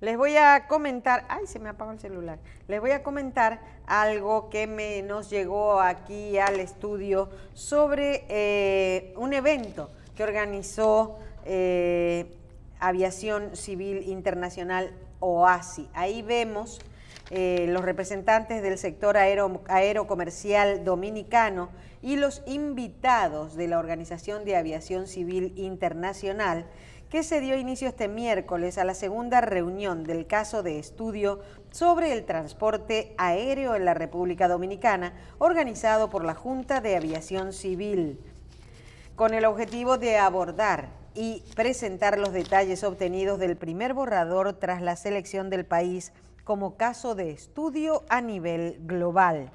Les voy a comentar, ay, se me apagó el celular. Les voy a comentar algo que nos llegó aquí al estudio sobre un evento que organizó Aviación Civil Internacional OACI. Ahí vemos los representantes del sector aerocomercial dominicano y los invitados de la Organización de Aviación Civil Internacional, que se dio inicio este miércoles a la segunda reunión del caso de estudio sobre el transporte aéreo en la República Dominicana, organizado por la Junta de Aviación Civil, con el objetivo de abordar y presentar los detalles obtenidos del primer borrador tras la selección del país como caso de estudio a nivel global.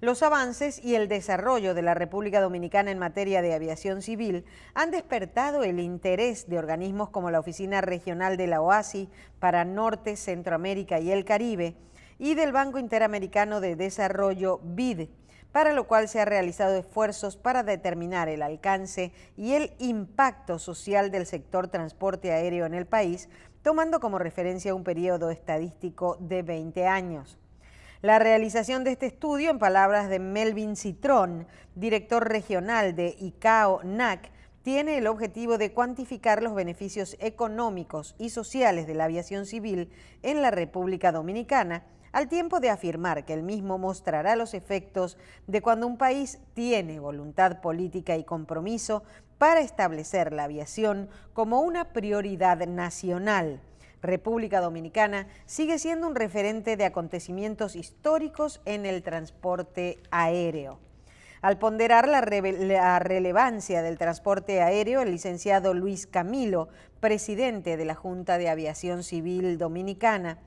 Los avances y el desarrollo de la República Dominicana en materia de aviación civil han despertado el interés de organismos como la Oficina Regional de la OACI para Norte, Centroamérica y el Caribe y del Banco Interamericano de Desarrollo BID, para lo cual se han realizado esfuerzos para determinar el alcance y el impacto social del sector transporte aéreo en el país, tomando como referencia un periodo estadístico de 20 años. La realización de este estudio, en palabras de Melvin Citrón, director regional de ICAO-NAC, tiene el objetivo de cuantificar los beneficios económicos y sociales de la aviación civil en la República Dominicana, al tiempo de afirmar que el mismo mostrará los efectos de cuando un país tiene voluntad política y compromiso para establecer la aviación como una prioridad nacional. República Dominicana sigue siendo un referente de acontecimientos históricos en el transporte aéreo. Al ponderar la relevancia del transporte aéreo, el licenciado Luis Camilo, presidente de la Junta de Aviación Civil Dominicana,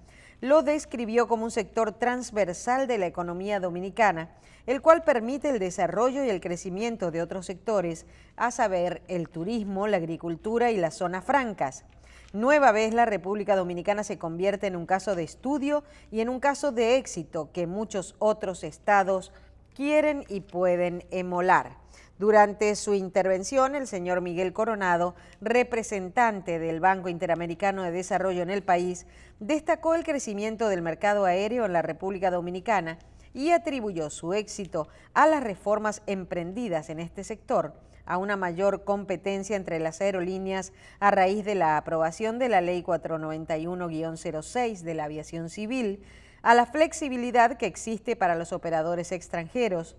lo describió como un sector transversal de la economía dominicana, el cual permite el desarrollo y el crecimiento de otros sectores, a saber, el turismo, la agricultura y las zonas francas. Nueva vez la República Dominicana se convierte en un caso de estudio y en un caso de éxito que muchos otros estados quieren y pueden emular. Durante su intervención, el señor Miguel Coronado, representante del Banco Interamericano de Desarrollo en el país, destacó el crecimiento del mercado aéreo en la República Dominicana y atribuyó su éxito a las reformas emprendidas en este sector, a una mayor competencia entre las aerolíneas a raíz de la aprobación de la Ley 491-06 de la aviación civil, a la flexibilidad que existe para los operadores extranjeros,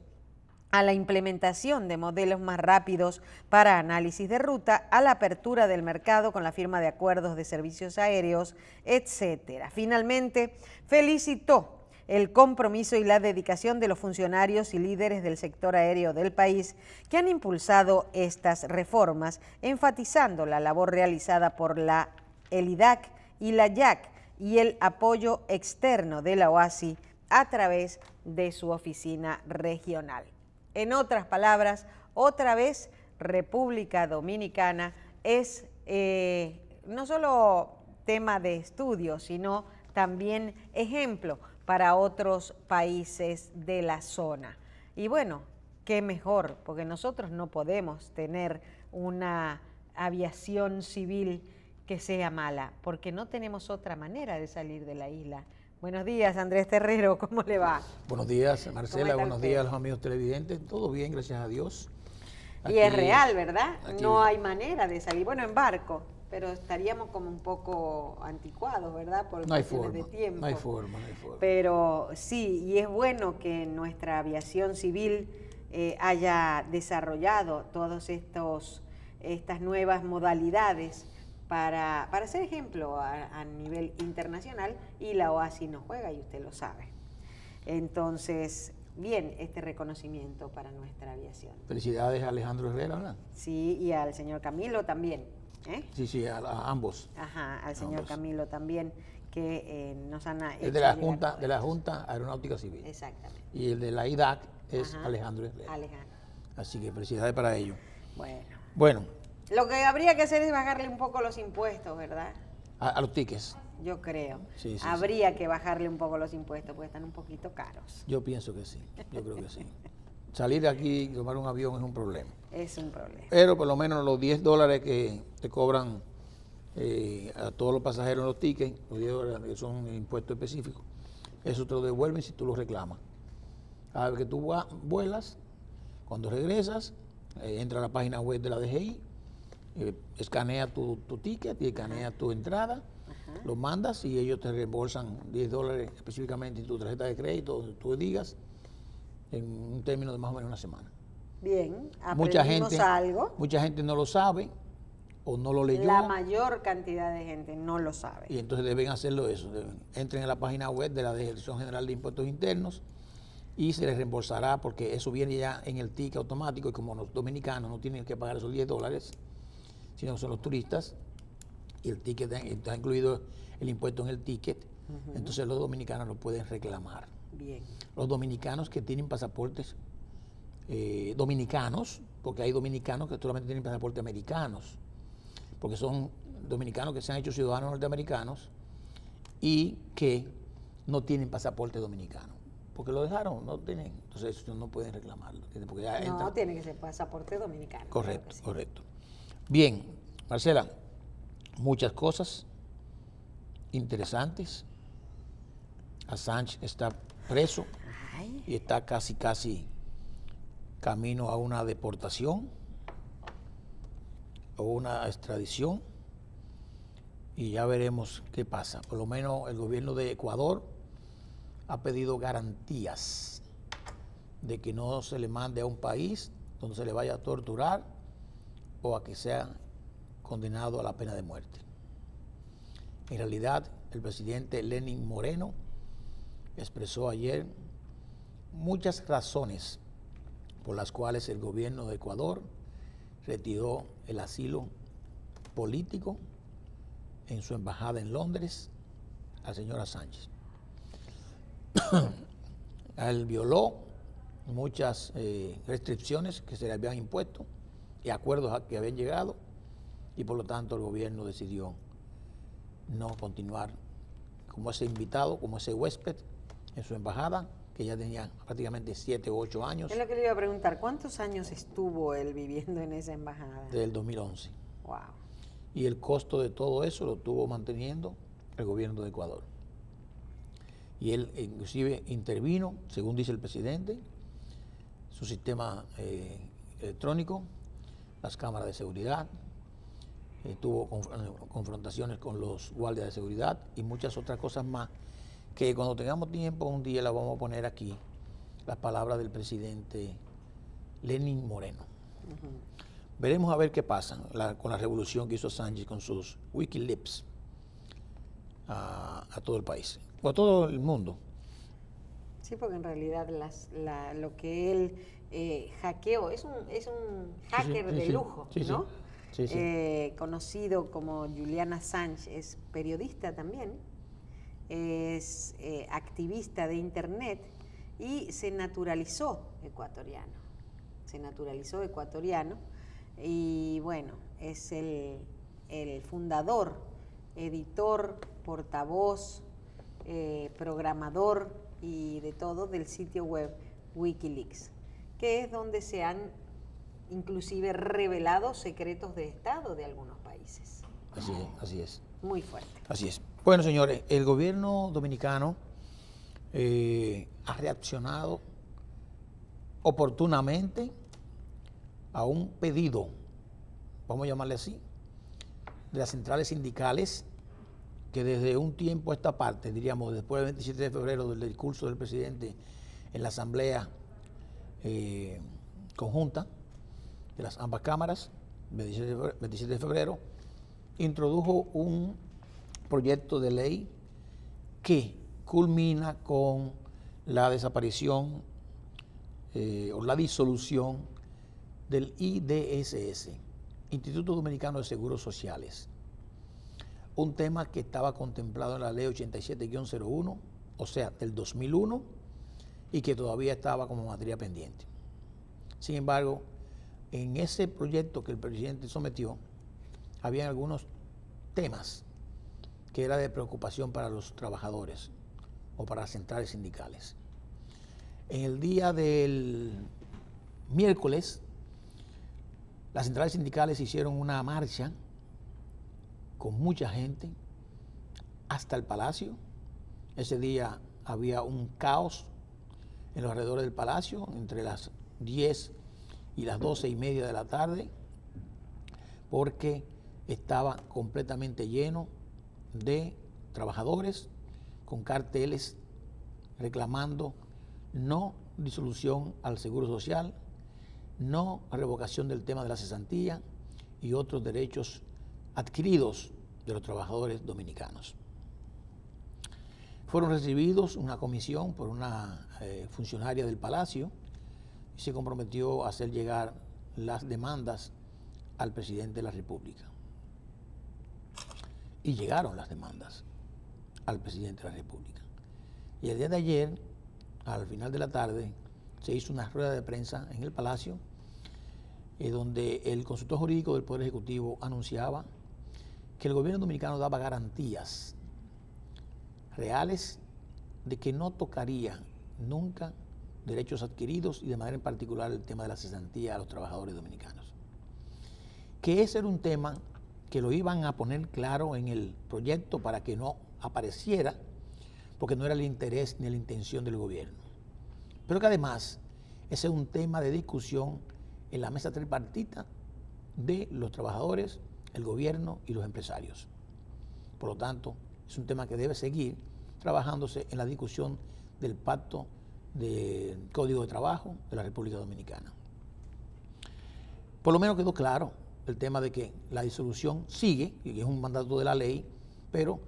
a la implementación de modelos más rápidos para análisis de ruta, a la apertura del mercado con la firma de acuerdos de servicios aéreos, etc. Finalmente, felicitó el compromiso y la dedicación de los funcionarios y líderes del sector aéreo del país que han impulsado estas reformas, enfatizando la labor realizada por el IDAC y la YAC y el apoyo externo de la OACI a través de su oficina regional. En otras palabras, otra vez República Dominicana es no solo tema de estudio, sino también ejemplo para otros países de la zona. Y bueno, qué mejor, porque nosotros no podemos tener una aviación civil que sea mala, porque no tenemos otra manera de salir de la isla. Buenos días, Andrés Terrero, ¿cómo le va? Buenos días, Marcela, buenos días a los amigos televidentes. Todo bien, gracias a Dios. Aquí, y es real, ¿verdad? No hay manera de salir, bueno, en barco, pero estaríamos como un poco anticuados, ¿verdad? Por cuestiones de tiempo. No hay forma. Pero sí, y es bueno que nuestra aviación civil haya desarrollado todas estas nuevas modalidades para ser ejemplo a nivel internacional, y la OACI no juega, y usted lo sabe. Entonces, bien, este reconocimiento para nuestra aviación. Felicidades a Alejandro Herrera, ¿verdad? Sí, y al señor Camilo también. Sí, a ambos. Ajá, al señor ambos. Camilo también, que nos han hecho. Es de la Junta Aeronáutica Civil. Exactamente. Y el de la IDAC es Alejandro Herrera. Alejandro. Así que felicidades para ellos. Bueno. Lo que habría que hacer es bajarle un poco los impuestos, ¿verdad? A los tickets. Yo creo. Sí, habría que bajarle un poco los impuestos porque están un poquito caros. Yo pienso que sí, yo creo que sí. Salir de aquí y tomar un avión es un problema. Es un problema. Pero por lo menos los $10 que te cobran a todos los pasajeros en los tickets, los 10 dólares que son impuestos específicos, eso te lo devuelven si tú lo reclamas. Cada vez que tú vuelas, cuando regresas, entra a la página web de la DGI, escanea tu ticket y escanea tu entrada, lo mandas y ellos te reembolsan 10 dólares específicamente en tu tarjeta de crédito, donde tú digas, en un término de más o menos una semana. Bien, aprendimos algo. Mucha gente no lo sabe o no lo leyó. La mayor cantidad de gente no lo sabe. Y entonces deben hacerlo eso. Entren a la página web de la Dirección General de Impuestos Internos y se les reembolsará porque eso viene ya en el ticket automático y como los dominicanos no tienen que pagar esos 10 dólares, sino que son los turistas y el ticket está incluido el impuesto en el ticket, entonces los dominicanos lo pueden reclamar. Bien. Los dominicanos que tienen pasaportes dominicanos, porque hay dominicanos que solamente tienen pasaportes americanos, porque son dominicanos que se han hecho ciudadanos norteamericanos y que no tienen pasaporte dominicano, porque lo dejaron, no tienen, entonces ellos no pueden reclamarlo. Porque ya no, tiene que ser pasaporte dominicano. Correcto, claro que sí. Correcto. Bien, Marcela, muchas cosas interesantes. Assange está preso y está casi camino a una deportación o una extradición y ya veremos qué pasa. Por lo menos el gobierno de Ecuador ha pedido garantías de que no se le mande a un país donde se le vaya a torturar o a que sea condenado a la pena de muerte. En realidad, el presidente Lenín Moreno expresó ayer muchas razones por las cuales el gobierno de Ecuador retiró el asilo político en su embajada en Londres al señor Assange. Él violó muchas restricciones que se le habían impuesto y acuerdos a que habían llegado y por lo tanto el gobierno decidió no continuar como ese invitado, como ese huésped en su embajada, que ya tenía prácticamente 7 u 8 años. Es lo que le iba a preguntar, ¿cuántos años estuvo él viviendo en esa embajada? Desde el 2011. Wow. Y el costo de todo eso lo estuvo manteniendo el gobierno de Ecuador. Y él inclusive intervino, según dice el presidente, su sistema electrónico, las cámaras de seguridad, tuvo confrontaciones con los guardias de seguridad y muchas otras cosas más que cuando tengamos tiempo un día las vamos a poner aquí, las palabras del presidente Lenín Moreno. Veremos a ver qué pasa con la revolución que hizo Sánchez con sus Wikileaks a todo el país, o a todo el mundo. Sí, porque en realidad lo que él hackeó, es un hacker de lujo, ¿no? Sí. Conocido como Julian Assange, es periodista también, es activista de internet y se naturalizó ecuatoriano. Y bueno, es el fundador, editor, portavoz, programador y de todo del sitio web Wikileaks, que es donde se han inclusive revelado secretos de Estado de algunos países. Así es. Muy fuerte. Así es. Bueno, señores, el gobierno dominicano ha reaccionado oportunamente a un pedido, vamos a llamarle así, de las centrales sindicales que desde un tiempo a esta parte, diríamos después del 27 de febrero del discurso del presidente en la asamblea conjunta de las ambas cámaras, 27 de febrero, introdujo un proyecto de ley que culmina con la desaparición o la disolución del IDSS, Instituto Dominicano de Seguros Sociales, un tema que estaba contemplado en la ley 87-01, o sea, del 2001, y que todavía estaba como materia pendiente. Sin embargo, en ese proyecto que el presidente sometió, había algunos temas que era de preocupación para los trabajadores o para las centrales sindicales. En el día del miércoles, las centrales sindicales hicieron una marcha con mucha gente hasta el Palacio. Ese día había un caos en los alrededores del Palacio entre las 10 y las 12:30 de la tarde, porque estaba completamente lleno de trabajadores con carteles reclamando no disolución al Seguro Social, no revocación del tema de la cesantía y otros derechos adquiridos de los trabajadores dominicanos. Fueron recibidos una comisión por una funcionaria del Palacio y se comprometió a hacer llegar las demandas al presidente de la República. Y llegaron las demandas al presidente de la República. Y el día de ayer, al final de la tarde, se hizo una rueda de prensa en el Palacio, donde el consultor jurídico del Poder Ejecutivo anunciaba que el gobierno dominicano daba garantías reales de que no tocaría nunca derechos adquiridos y de manera en particular el tema de la cesantía a los trabajadores dominicanos. Que ese era un tema que lo iban a poner claro en el proyecto para que no apareciera, porque no era el interés ni la intención del gobierno. Pero que además ese es un tema de discusión en la mesa tripartita de los trabajadores, el gobierno y los empresarios. Por lo tanto, es un tema que debe seguir trabajándose en la discusión del Pacto de Código de Trabajo de la República Dominicana. Por lo menos quedó claro el tema de que la disolución sigue, y es un mandato de la ley, pero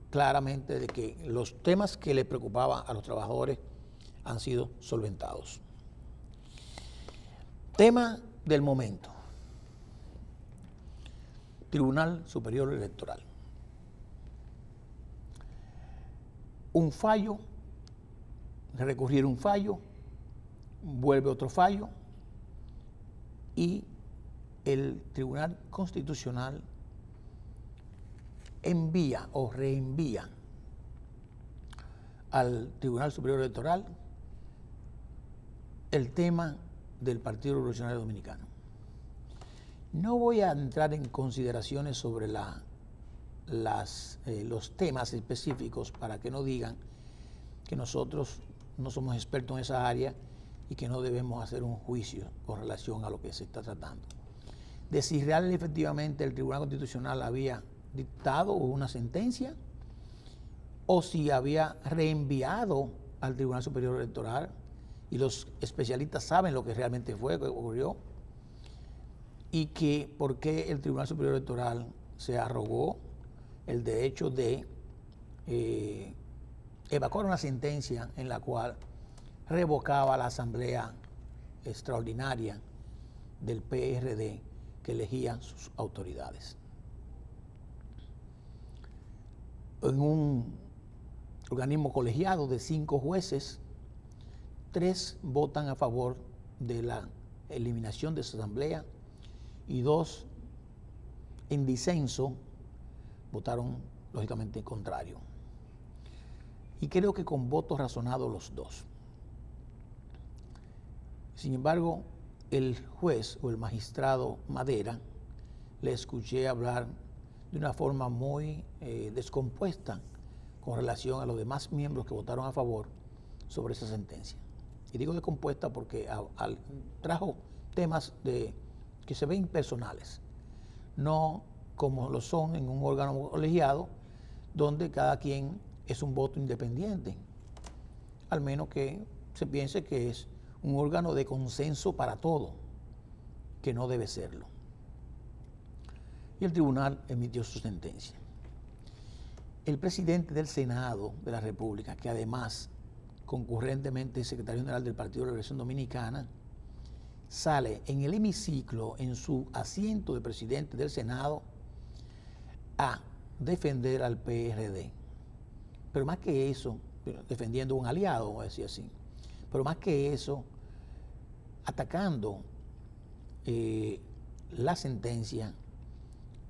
claramente de que los temas que le preocupaban a los trabajadores han sido solventados. Tema del momento. Tribunal Superior Electoral. Un fallo, recurrir un fallo, vuelve otro fallo y el Tribunal Constitucional envía o reenvía al Tribunal Superior Electoral el tema del Partido Revolucionario Dominicano. No voy a entrar en consideraciones sobre los temas específicos para que no digan que nosotros no somos expertos en esa área y que no debemos hacer un juicio con relación a lo que se está tratando. De si realmente efectivamente el Tribunal Constitucional había dictado una sentencia o si había reenviado al Tribunal Superior Electoral y los especialistas saben lo que realmente fue, que ocurrió, y que por qué el Tribunal Superior Electoral se arrogó el derecho de evacuar una sentencia en la cual revocaba la Asamblea Extraordinaria del PRD que elegía sus autoridades. En un organismo colegiado de 5 jueces, 3 votan a favor de la eliminación de esa asamblea y 2 en disenso votaron lógicamente en contrario. Y creo que con votos razonados los 2. Sin embargo, el juez o el magistrado Madera le escuché hablar de una forma muy descompuesta con relación a los demás miembros que votaron a favor sobre esa sentencia. Y digo descompuesta porque trajo temas que se ven personales, no como lo son en un órgano colegiado donde cada quien es un voto independiente, al menos que se piense que es un órgano de consenso para todo, que no debe serlo. Y el tribunal emitió su sentencia. El presidente del Senado de la República, que además concurrentemente es secretario general del Partido de la Liberación Dominicana, sale en el hemiciclo, en su asiento de presidente del Senado, a defender al PRD. Pero más que eso, defendiendo a un aliado, voy a decir así, pero más que eso, atacando la sentencia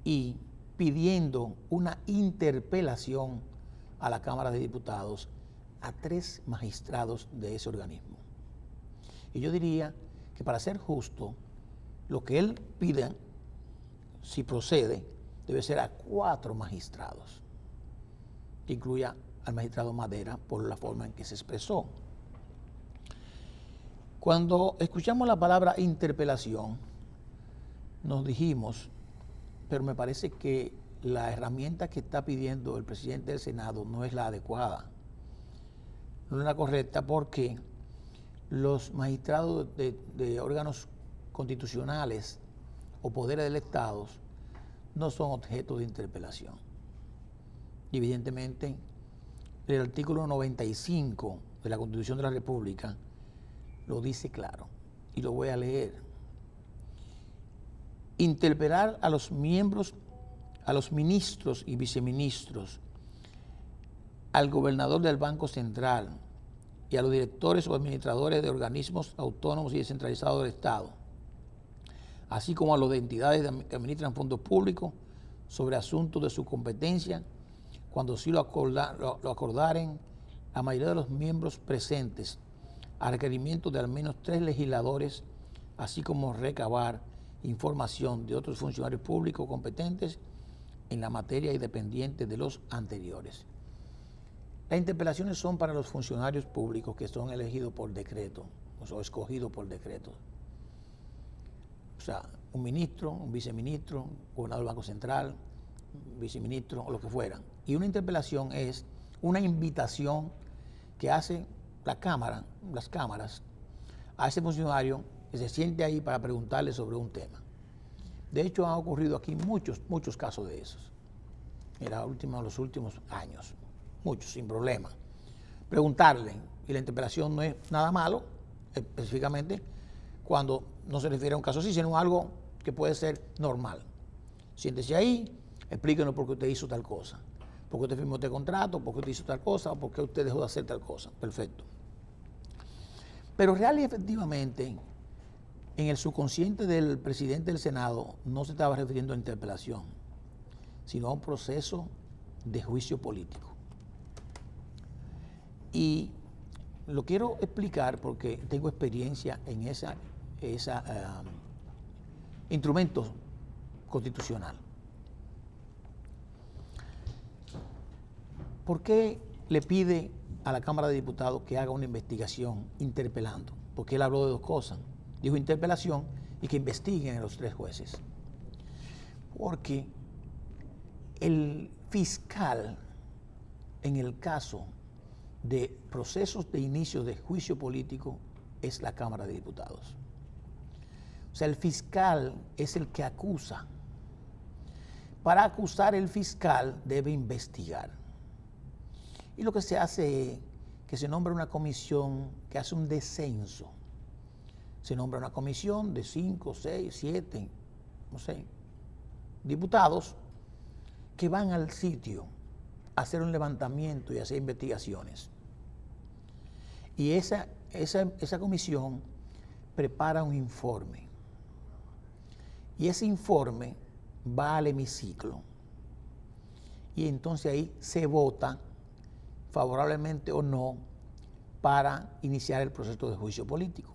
y pidiendo una interpelación a la Cámara de Diputados a 3 magistrados de ese organismo. Y yo diría que para ser justo, lo que él pide, si procede, debe ser a 4 magistrados, que incluya al magistrado Madera por la forma en que se expresó. Cuando escuchamos la palabra interpelación, nos dijimos, pero me parece que la herramienta que está pidiendo el presidente del Senado no es la adecuada, no es la correcta, porque los magistrados de órganos constitucionales o poderes del Estado no son objeto de interpelación. Y evidentemente, el artículo 95 de la Constitución de la República lo dice claro, y lo voy a leer. Interpelar a los miembros, a los ministros y viceministros, al gobernador del Banco Central y a los directores o administradores de organismos autónomos y descentralizados del Estado, así como a las entidades que administran fondos públicos sobre asuntos de su competencia, cuando sí lo acordaren la mayoría de los miembros presentes, a requerimiento de al menos 3 legisladores, así como recabar información de otros funcionarios públicos competentes en la materia y dependientes de los anteriores. Las interpelaciones son para los funcionarios públicos que son elegidos por decreto, o escogidos por decreto. O sea, un ministro, un viceministro, gobernador del Banco Central, viceministro o lo que fuera. Y una interpelación es una invitación que hace la Cámara, las cámaras, a ese funcionario que se siente ahí para preguntarle sobre un tema. De hecho, han ocurrido aquí muchos casos de esos, en los últimos años, muchos, sin problema. Preguntarle, y la interpelación no es nada malo, específicamente cuando no se refiere a un caso así, sino algo que puede ser normal. Siéntese ahí, explíquenos por qué usted hizo tal cosa, por qué usted firmó este contrato, por qué usted hizo tal cosa, o por qué usted dejó de hacer tal cosa. Perfecto. Pero real y efectivamente, en el subconsciente del presidente del Senado no se estaba refiriendo a interpelación, sino a un proceso de juicio político. Y lo quiero explicar porque tengo experiencia en ese instrumento constitucional. ¿Por qué le pide a la Cámara de Diputados que haga una investigación interpelando? Porque él habló de 2 cosas. Dijo interpelación y que investiguen a los 3 jueces. Porque el fiscal, en el caso de procesos de inicio de juicio político, es la Cámara de Diputados. O sea, el fiscal es el que acusa. Para acusar, el fiscal debe investigar. Y lo que se hace es que se nombra una comisión que hace un descenso. Se nombra una comisión de 5, 6, 7, no sé, diputados que van al sitio a hacer un levantamiento y hacer investigaciones. Y esa comisión prepara un informe. Y ese informe va al hemiciclo. Y entonces ahí se vota favorablemente o no para iniciar el proceso de juicio político.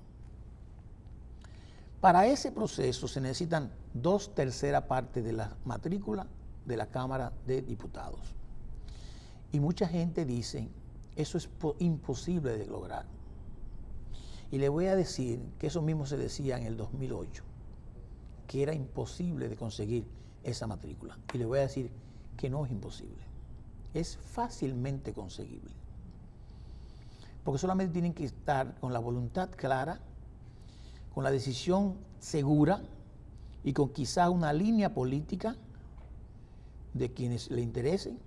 Para ese proceso se necesitan 2/3 partes de la matrícula de la Cámara de Diputados. Y mucha gente dice, eso es imposible de lograr. Y le voy a decir que eso mismo se decía en el 2008, que era imposible de conseguir esa matrícula. Y le voy a decir que no es imposible, es fácilmente conseguible. Porque solamente tienen que estar con la voluntad clara, con la decisión segura y con quizá una línea política de quienes le interesen,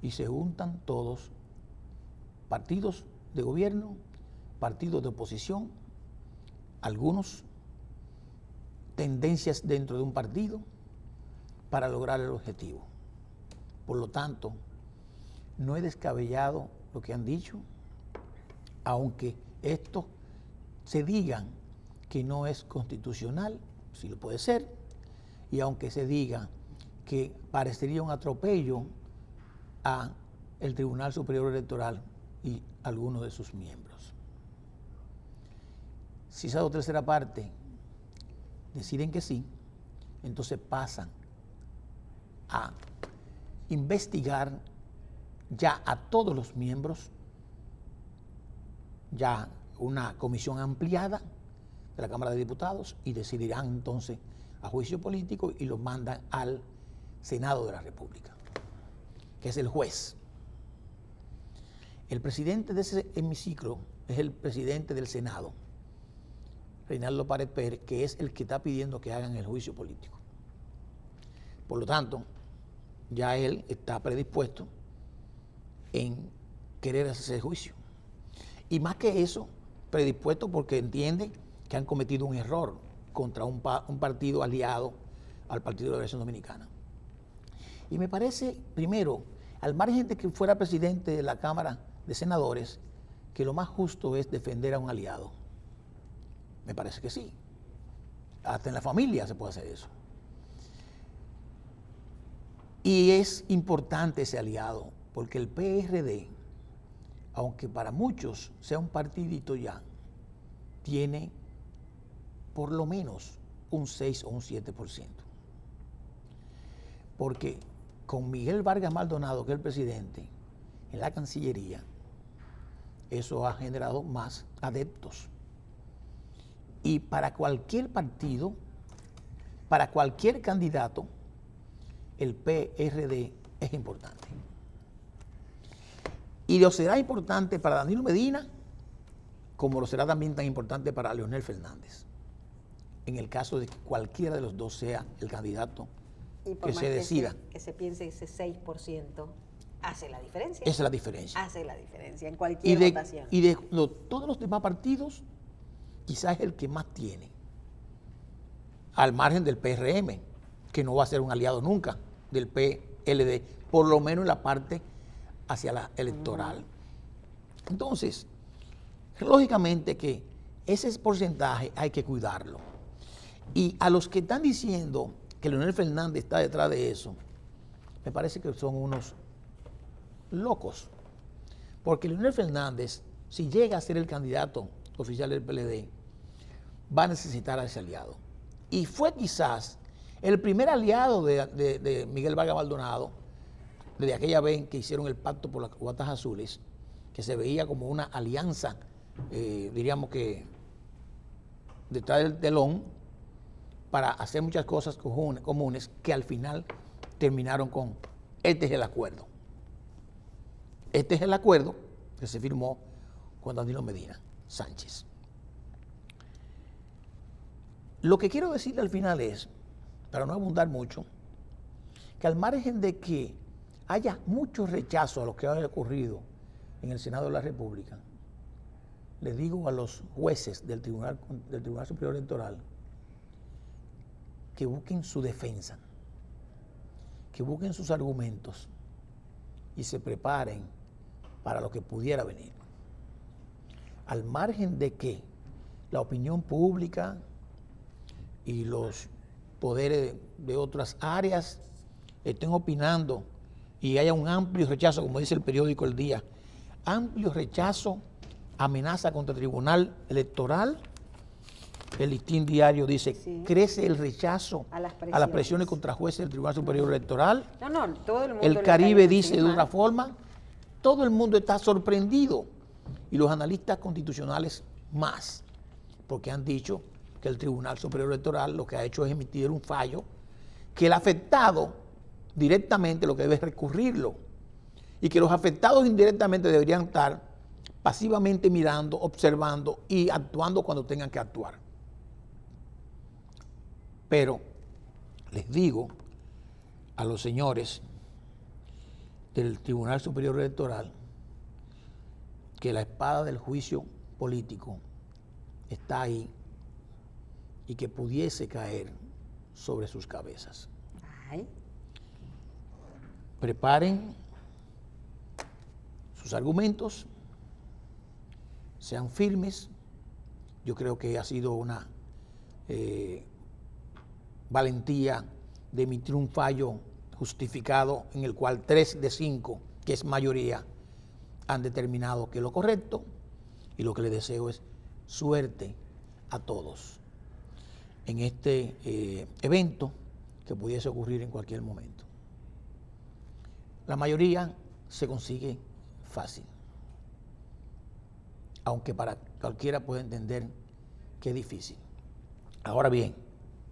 y se juntan todos, partidos de gobierno, partidos de oposición, algunos tendencias dentro de un partido, para lograr el objetivo. Por lo tanto, no es descabellado lo que han dicho, aunque esto se digan que no es constitucional, sí lo puede ser, y aunque se diga que parecería un atropello a el Tribunal Superior Electoral y algunos de sus miembros. Si esa 2/3 parte deciden que sí, entonces pasan a investigar ya a todos los miembros, ya una comisión ampliada de la Cámara de Diputados, y decidirán entonces a juicio político y lo mandan al Senado de la República, que es el juez. El presidente de ese hemiciclo es el presidente del Senado, Reinaldo Pared Pérez, que es el que está pidiendo que hagan el juicio político. Por lo tanto, ya él está predispuesto en querer hacer ese juicio. Y más que eso, predispuesto porque entiende que han cometido un error contra un partido aliado al Partido de la Liberación Dominicana. Y me parece, primero, al margen de que fuera presidente de la Cámara de Senadores, que lo más justo es defender a un aliado. Me parece que sí. Hasta en la familia se puede hacer eso. Y es importante ese aliado, porque el PRD, aunque para muchos sea un partidito ya, tiene por lo menos un 6 o un 7%. Porque con Miguel Vargas Maldonado, que es el presidente, en la Cancillería, eso ha generado más adeptos. Y para cualquier partido, para cualquier candidato, el PRD es importante. Y lo será importante para Danilo Medina, como lo será también tan importante para Leonel Fernández, en el caso de que cualquiera de los dos sea el candidato que se decida. Que se piense ese 6%, hace la diferencia. Esa es la diferencia. Hace la diferencia en cualquier votación. Y de todos los demás partidos, quizás es el que más tiene, al margen del PRM, que no va a ser un aliado nunca del PLD, por lo menos en la parte hacia la electoral. Entonces, lógicamente que ese porcentaje hay que cuidarlo. Y a los que están diciendo que Leonel Fernández está detrás de eso, me parece que son unos locos. Porque Leonel Fernández, si llega a ser el candidato oficial del PLD, va a necesitar a ese aliado. Y fue quizás el primer aliado de Miguel Vargas Maldonado, desde aquella vez que hicieron el pacto por las cuotas azules, que se veía como una alianza, diríamos que detrás del telón, para hacer muchas cosas comunes que al final terminaron con: este es el acuerdo. Este es el acuerdo que se firmó con Danilo Medina Sánchez. Lo que quiero decirle al final es, para no abundar mucho, que al margen de que haya mucho rechazo a lo que haya ocurrido en el Senado de la República, les digo a los jueces del Tribunal Superior Electoral que busquen su defensa, que busquen sus argumentos y se preparen para lo que pudiera venir. Al margen de que la opinión pública y los poderes de otras áreas estén opinando y haya un amplio rechazo, como dice el periódico El Día, amplio rechazo, amenaza contra el Tribunal Electoral. El Listín Diario dice, sí, crece el rechazo a las presiones contra jueces del Tribunal Superior Electoral. Todo el mundo. El Caribe dice de una forma, todo el mundo está sorprendido, y los analistas constitucionales más, porque han dicho que el Tribunal Superior Electoral lo que ha hecho es emitir un fallo que el afectado directamente lo que debe es recurrirlo, y que los afectados indirectamente deberían estar pasivamente mirando, observando y actuando cuando tengan que actuar. Pero les digo a los señores del Tribunal Superior Electoral que la espada del juicio político está ahí y que pudiese caer sobre sus cabezas. Ay. Preparen sus argumentos, sean firmes. Yo creo que ha sido una valentía de emitir un fallo justificado en el cual 3 de 5, que es mayoría, han determinado que es lo correcto, y lo que les deseo es suerte a todos en este evento que pudiese ocurrir en cualquier momento. La mayoría se consigue fácil, aunque para cualquiera puede entender que es difícil. Ahora bien,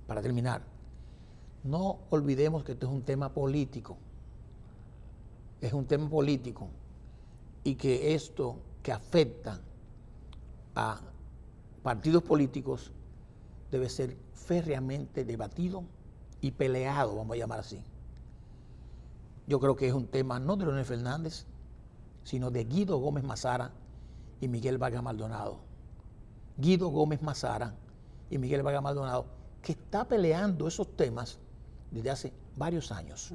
para terminar, no olvidemos que esto es un tema político. Es un tema político y que esto que afecta a partidos políticos debe ser férreamente debatido y peleado, vamos a llamar así. Yo creo que es un tema no de Leonel Fernández, sino de Guido Gómez Mazara y Miguel Vargas Maldonado. Guido Gómez Mazara y Miguel Vargas Maldonado, que está peleando esos temas desde hace varios años.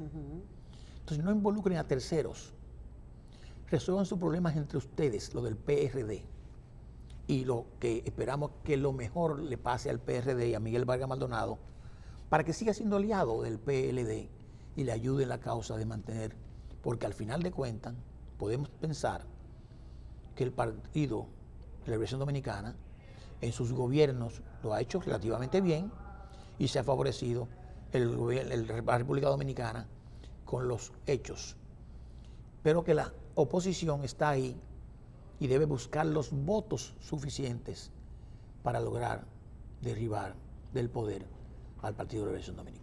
Entonces no involucren a terceros. Resuelvan sus problemas entre ustedes, lo del PRD. Y lo que esperamos que lo mejor le pase al PRD y a Miguel Vargas Maldonado para que siga siendo aliado del PLD y le ayude en la causa de mantener, porque al final de cuentas podemos pensar que el Partido de la Liberación Dominicana en sus gobiernos lo ha hecho relativamente bien y se ha favorecido la República Dominicana con los hechos, pero que la oposición está ahí y debe buscar los votos suficientes para lograr derribar del poder al Partido de la Liberación Dominicana.